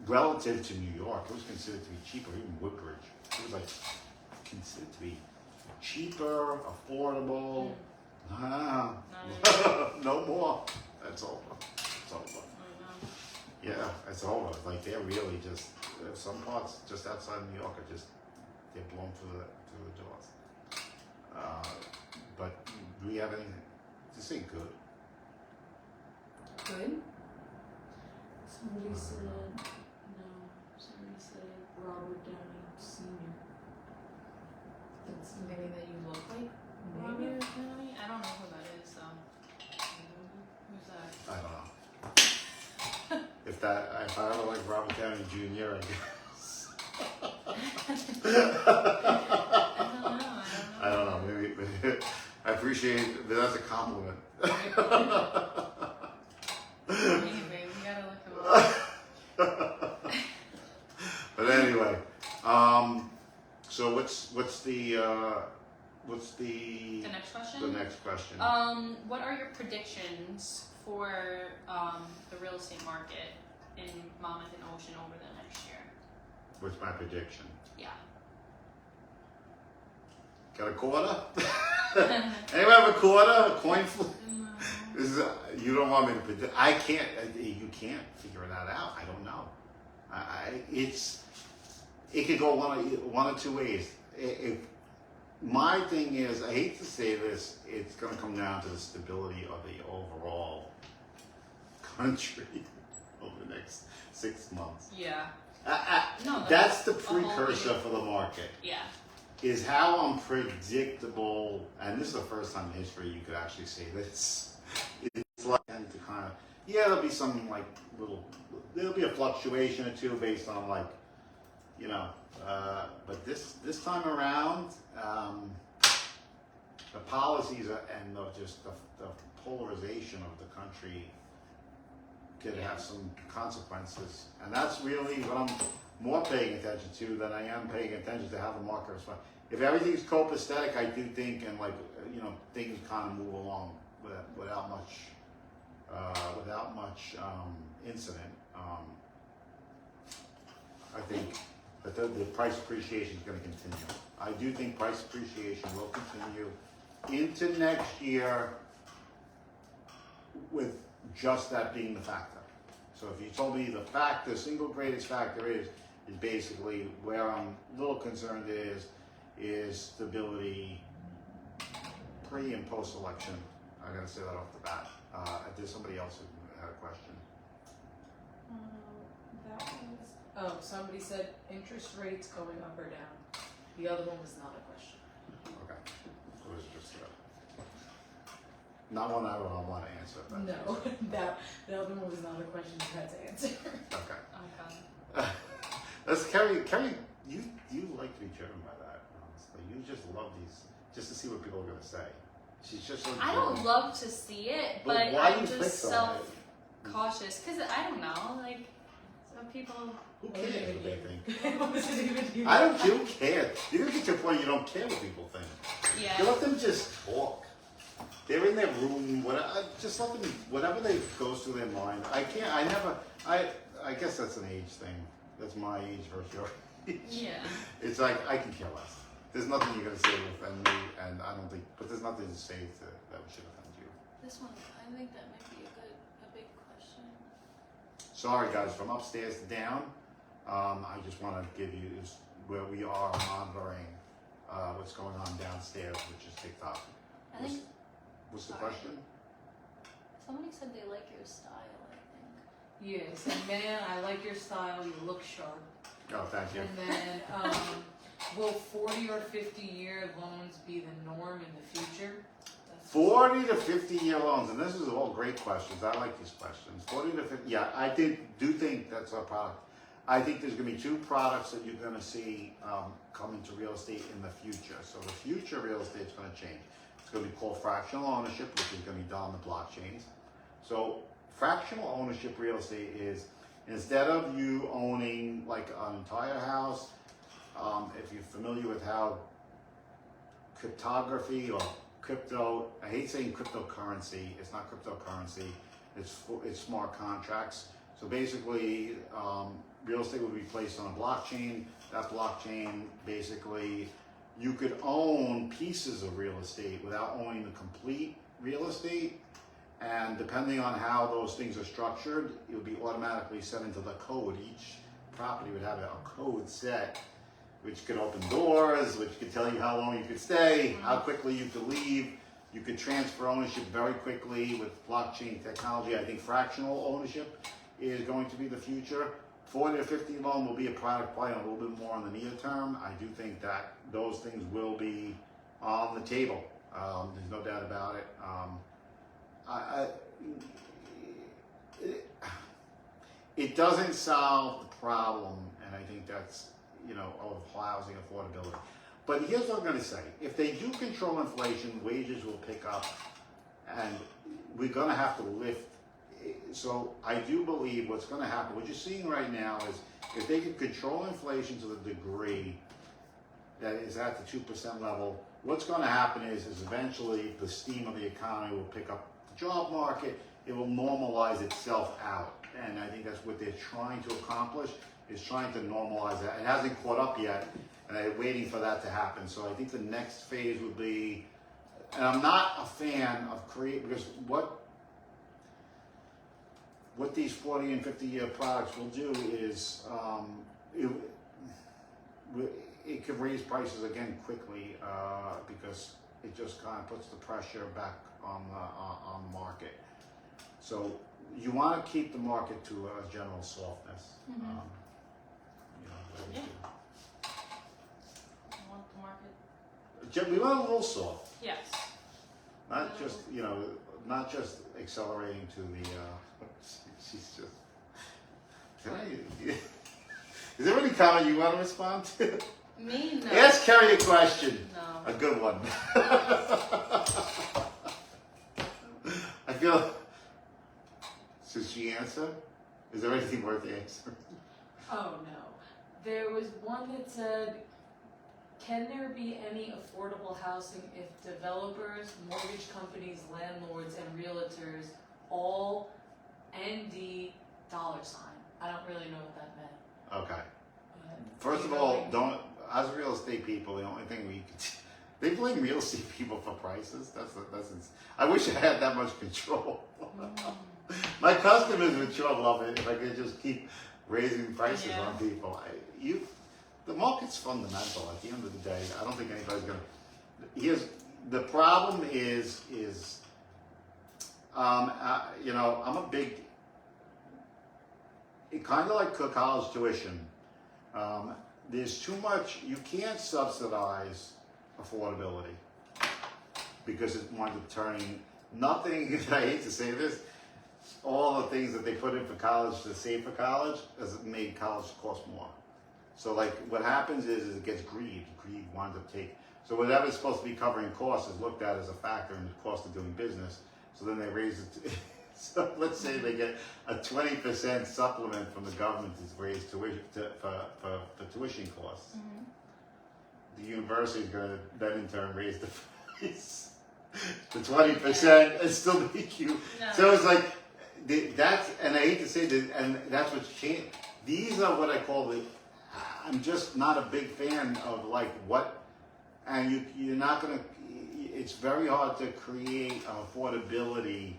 Speaker 2: relative to New York, it was considered to be cheaper. Even Woodbridge, it was like considered to be cheaper, affordable.
Speaker 1: No.
Speaker 2: No more. That's over. It's over. Yeah, it's over. Like they're really just some parts just outside New York are just they're blown through the doors. But do we have anything to say good?
Speaker 3: Good? Somebody said, no, somebody said Robert Downey Sr. That's maybe that you look like? Maybe?
Speaker 1: Robert Downey? I don't know who that is, though. Who's that?
Speaker 2: I don't know. If I ever like Robert Downey Jr., I guess. I don't know. Maybe I appreciate it, but that's a compliment.
Speaker 1: Anyway, we gotta look him up.
Speaker 2: But anyway, so what's the
Speaker 1: The next question?
Speaker 2: the next question?
Speaker 1: What are your predictions for the real estate market in Monmouth and Ocean over the next year?
Speaker 2: What's my prediction?
Speaker 1: Yeah.
Speaker 2: Got a quarter? Anyone have a quarter? A coin flip? This is you don't want me to predict. I can't. You can't figure that out. I don't know. It could go one or two ways. My thing is, I hate to say this, it's going to come down to the stability of the overall country over the next 6 months.
Speaker 1: Yeah. No,
Speaker 2: That's the
Speaker 1: a whole
Speaker 2: precursor
Speaker 1: thing.
Speaker 2: for the market.
Speaker 1: Yeah.
Speaker 2: Is how unpredictable, and this is the first time in history you could actually say this. It's like to kind of, yeah, there'll be some like there'll be a fluctuation or two based on like, you know, but this time around, the policies and just the polarization of the country could have some consequences, and that's really what I'm more paying attention to than I am paying attention to how the market responds. If everything's copacetic, I do think, and like, you know, things kind of move along without much incident. I think that the price appreciation is going to continue. I do think price appreciation will continue into next year with just that being the factor. So if you told me the single greatest factor is basically where I'm a little concerned is stability pre and post election. I gotta say that off the bat. There's somebody else who had a question.
Speaker 3: That was, somebody said interest rates going up or down. The other one was not a question.
Speaker 2: Okay, it was just not one I would want to answer. But
Speaker 3: No, the other one was not a question you had to answer.
Speaker 2: Okay.
Speaker 1: Okay.
Speaker 2: That's Keri. Keri, you like to be driven by that. Honestly, you just love these, just to see what people are gonna say. She's just so.
Speaker 1: I don't love to see it, but
Speaker 2: why do
Speaker 1: I'm
Speaker 2: you think
Speaker 1: just
Speaker 2: so?
Speaker 1: cautious because I don't know, like some people.
Speaker 2: Who cares what they think?
Speaker 3: What was it even you?
Speaker 2: I don't. You care. You're gonna get to a point you don't care what people think.
Speaker 1: Yeah.
Speaker 2: You let them just talk. They're in their room. Just let them. Whatever goes through their mind. I can't. I never. I guess that's an age thing. That's my age versus your age.
Speaker 1: Yeah.
Speaker 2: It's like I can care less. There's nothing you're gonna say to offend me, and I don't think. But there's nothing to say that should offend you.
Speaker 1: This one, I think that might be a big question.
Speaker 2: Sorry, guys. From upstairs to down. I just want to give you where we are monitoring what's going on downstairs, which is TikTok.
Speaker 1: I think.
Speaker 2: What's the
Speaker 1: Sorry.
Speaker 2: question?
Speaker 1: Somebody said they like your style. I think.
Speaker 3: Yeah, so man, I like your style. You look sharp.
Speaker 2: Oh, thank you.
Speaker 3: And then, will 40 or 50 year loans be the norm in the future?
Speaker 2: 40 to 50 year loans, and this is all great questions. I like these questions. 40 to 50. Yeah, I do think that's our product. I think there's going to be two products that you're going to see come into real estate in the future. So the future real estate is going to change. It's going to be called fractional ownership, which is going to be done on the blockchains. So fractional ownership real estate is, instead of you owning like an entire house, if you're familiar with how cryptography or crypto, I hate saying cryptocurrency, it's not cryptocurrency, it's smart contracts. So basically, real estate would be placed on a blockchain. That blockchain, basically, you could own pieces of real estate without owning the complete real estate. And depending on how those things are structured, it would be automatically set into the code. Each property would have a code set, which could open doors, which could tell you how long you could stay, how quickly you could leave. You could transfer ownership very quickly with blockchain technology. I think fractional ownership is going to be the future. 40 to 50 loan will be a product play a little bit more in the near term. I do think that those things will be on the table. There's no doubt about it. It doesn't solve the problem, and I think that's, of housing affordability. But here's what I'm going to say. If they do control inflation, wages will pick up, and we're going to have to lift. So I do believe what's going to happen, what you're seeing right now is if they can control inflation to the degree that is at the 2% level, what's going to happen is eventually the steam of the economy will pick up the job market. It will normalize itself out. And I think that's what they're trying to accomplish, is trying to normalize that. It hasn't caught up yet, and they're waiting for that to happen. So I think the next phase would be, and I'm not a fan of because what these 40 and 50-year products will do is it can raise prices again quickly because it just kind of puts the pressure back on the market. So you want to keep the market to a general softness.
Speaker 1: Yeah. I want the market.
Speaker 2: We want a little soft,
Speaker 1: Yes.
Speaker 2: not just accelerating to the. She's just. Is there any comment you want to respond to?
Speaker 1: Me? No.
Speaker 2: Ask Keri a question.
Speaker 1: No.
Speaker 2: A good one. I feel. Should she answer? Is there anything worth answering?
Speaker 3: Oh no. There was one that said, can there be any affordable housing if developers, mortgage companies, landlords, and realtors all ND $? I don't really know what that meant.
Speaker 2: Okay.
Speaker 3: But
Speaker 2: First of all, as real estate people, the only thing they blame real estate people for prices. I wish I had that much control. My customers would sure love it if I could just keep raising prices on people. The market's fundamental. At the end of the day, I don't think anybody's gonna. The problem is I'm a big. It kind of like college tuition. There's too much. You can't subsidize affordability because it winds up turning nothing. I hate to say this. All the things that they put in for college to save for college has made college cost more. So like what happens is it gets greed. Greed winds up taking. So whatever's supposed to be covering costs is looked at as a factor in the cost of doing business. So then they raise it. So let's say they get a 20% supplement from the government to raise tuition for tuition costs. The university is going to then in turn raise the price to 20% and still make you.
Speaker 1: No.
Speaker 2: So it's like that's, and I hate to say that, and that's what's changed. These are what I call I'm just not a big fan of like what, and you're not going to. It's very hard to create affordability.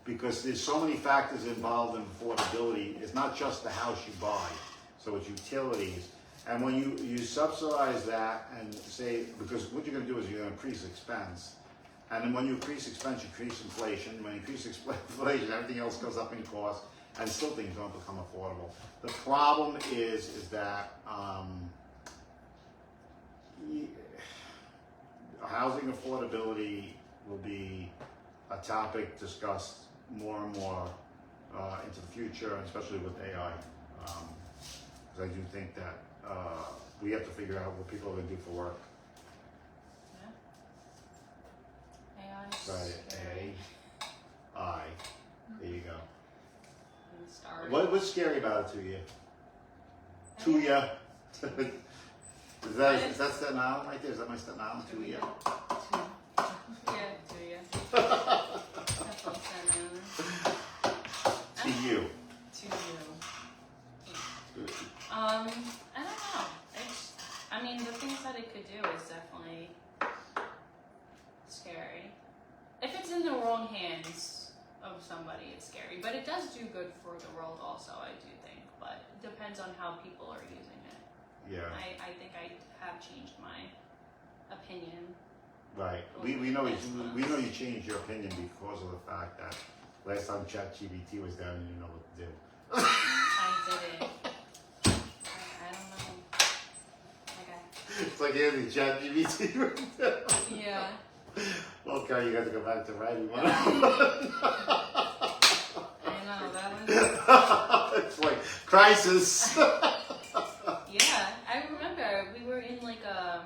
Speaker 2: Because there's so many factors involved in affordability. It's not just the house you buy, so it's utilities. And when you subsidize that and say, because what you're going to do is you're going to increase expense. And then when you increase expense, you increase inflation. When you increase inflation, everything else goes up in cost, and still things don't become affordable. The problem is that housing affordability will be a topic discussed more and more into the future, and especially with AI. Because I do think that we have to figure out what people are going to do for work.
Speaker 1: Yeah. AI.
Speaker 2: Right, AI. There you go.
Speaker 1: Started.
Speaker 2: What's scary about it to you? To you? Is that Staten Island right there? Is that my Staten Island? To you?
Speaker 1: Yeah, to you.
Speaker 2: To you.
Speaker 1: To you. I don't know. I mean, the things that it could do wrong hands of somebody, it's scary. But it does do good for the world also, I do think. But it depends on how people are using it.
Speaker 2: Yeah.
Speaker 1: I think I have changed my opinion.
Speaker 2: Right. We know you changed your opinion because of the fact that last time ChatGPT was down, you didn't know what to do.
Speaker 1: I did it. I don't know. Okay.
Speaker 2: It's like Anthony, ChatGPT right down.
Speaker 1: Yeah.
Speaker 2: Well, Keri, you got to go back to writing one.
Speaker 1: I know, that was...
Speaker 2: It's like crisis.
Speaker 1: Yeah, I remember we were in like a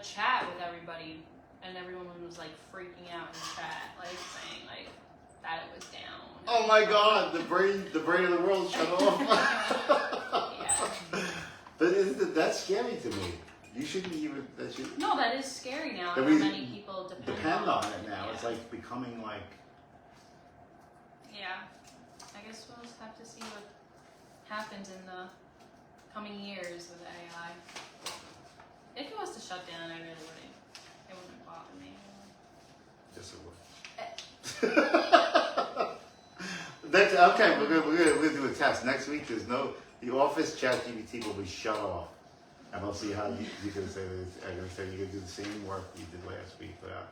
Speaker 1: chat with everybody, and everyone was like freaking out in the chat, like saying like that it was down.
Speaker 2: Oh my God, the brain of the world shut off.
Speaker 1: Yeah.
Speaker 2: But that's scary to me. You shouldn't even. That should.
Speaker 1: No, that is scary now.
Speaker 2: That
Speaker 1: How
Speaker 2: we
Speaker 1: many people
Speaker 2: depend on it now.
Speaker 1: Yeah.
Speaker 2: It's like becoming like.
Speaker 1: Yeah, I guess we'll just have to see what happens in the coming years with AI. If it was to shut down, I really wouldn't. It wouldn't bother me.
Speaker 2: Yes, it would. That's okay. We're gonna do a test next week. The office ChatGPT will be shut off, and we'll see how you can say this. I'm gonna say you can do the same work you did last week without.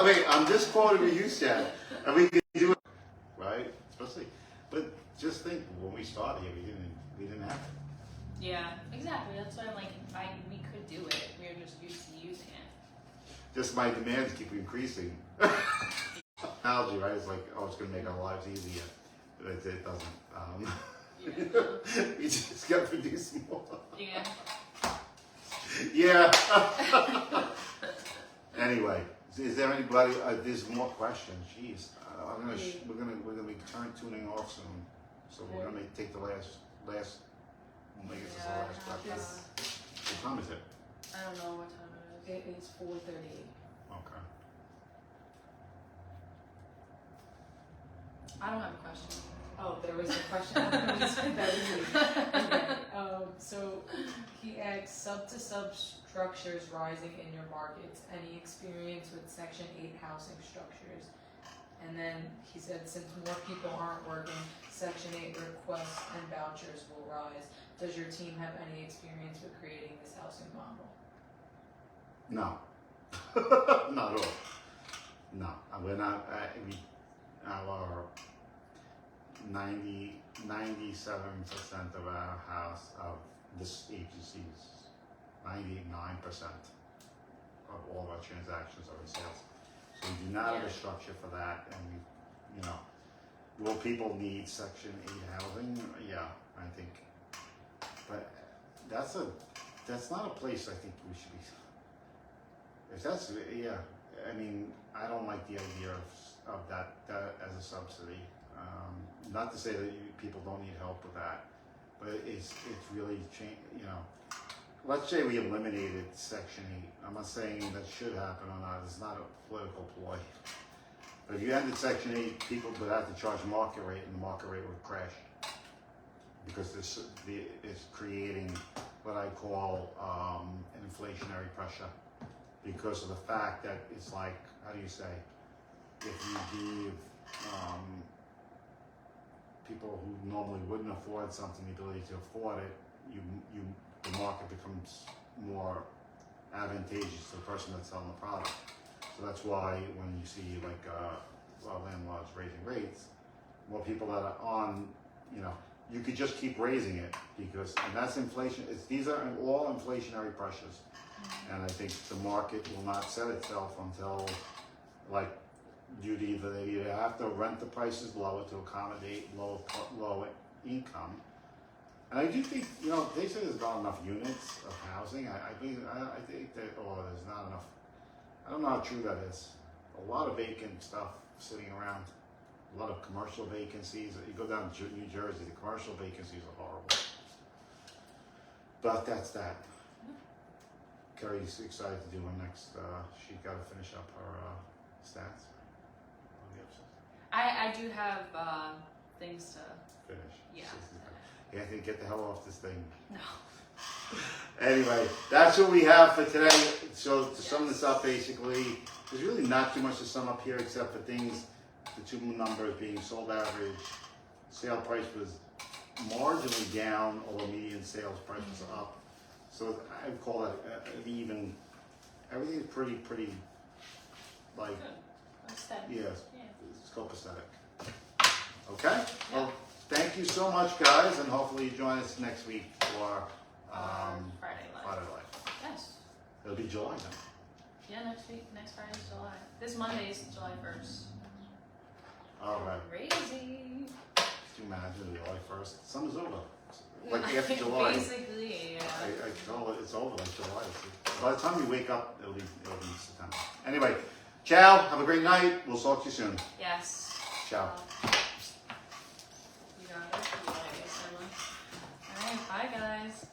Speaker 2: Wait, I'm just quoting what you said, and we can do it, right? Especially, but just think when we started here, we didn't have it.
Speaker 1: Yeah, exactly. That's why I'm like, we could do it. We were just used to using it.
Speaker 2: Just my demands keep increasing. Technology, right? It's like, oh, it's going to make our lives easier. But it doesn't.
Speaker 1: Yeah.
Speaker 2: We just got to produce more.
Speaker 1: Yeah.
Speaker 2: Yeah. Anyway, is there anybody? There's more questions. Jeez, we're gonna be tuning off soon, so we're gonna take the last. We'll make it to the last question. What time is it?
Speaker 1: I don't know what time it is.
Speaker 3: It is 4:38.
Speaker 2: Okay.
Speaker 1: I don't have a question.
Speaker 3: Oh, there was a question. That was me. Okay. So he asks, sub-to-sub structures rising in your markets. Any experience with Section 8 housing structures? And then he said, since more people aren't working, Section 8 requests and vouchers will rise. Does your team have any experience with creating this housing model?
Speaker 2: No. Not at all. No, we're not. Our 97% of our house of this agency's 99% of all of our transactions are in sales. So we do not have a structure for that, and will people need Section 8 housing? Yeah, I think, but that's not a place I think we should be. If that's, I mean, I don't like the idea of that as a subsidy. Not to say that people don't need help with that, but it's really changed. Let's say we eliminated Section 8. I'm not saying that should happen or not. It's not a political ploy. But if you ended Section 8, people would have to charge market rate, and the market rate would crash because it's creating what I call an inflationary pressure. Because of the fact that it's like, how do you say, if you give people who normally wouldn't afford something the ability to afford it, the market becomes more advantageous to the person that's selling the product. So that's why when you see like landlords raising rates, more people that are on, you could just keep raising it and that's inflation. These are all inflationary pressures. And I think the market will not set itself until, like, you either have to rent the prices lower to accommodate low income. And I do think, they say there's not enough units of housing. I think that, there's not enough. I don't know how true that is. A lot of vacant stuff sitting around. A lot of commercial vacancies. You go down to New Jersey, the commercial vacancies are horrible. But that's that. Keri's excited to do her next. She's got to finish up her stats.
Speaker 1: I do have things to
Speaker 2: Finish.
Speaker 1: Yeah.
Speaker 2: Anthony, get the hell off this thing.
Speaker 1: No.
Speaker 2: Anyway, that's what we have for today. So to sum this up, basically, there's really not too much to sum up here except for things, the two numbers being sold average, sale price was marginally down, although median sales price was up. So I would call it an even, everything's pretty, like,
Speaker 1: Good. Aesthetic.
Speaker 2: yes,
Speaker 1: Yeah.
Speaker 2: it's copacetic. Okay? Well, thank you so much, guys, and hopefully you join us next week for
Speaker 1: Friday Live.
Speaker 2: Friday Live.
Speaker 1: Yes.
Speaker 2: It'll be July then.
Speaker 1: Yeah, next week. Next Friday's July. This Monday is July 1st.
Speaker 2: All right.
Speaker 1: Crazy.
Speaker 2: Can you imagine July 1st? Summer's over. Like after July.
Speaker 1: Basically, yeah.
Speaker 2: I tell it it's over like July. By the time you wake up, it'll be September. Anyway, ciao. Have a great night. We'll talk to you soon.
Speaker 1: Yes.
Speaker 2: Ciao.
Speaker 1: You got it? Yeah, I guess I will. All right. Bye, guys.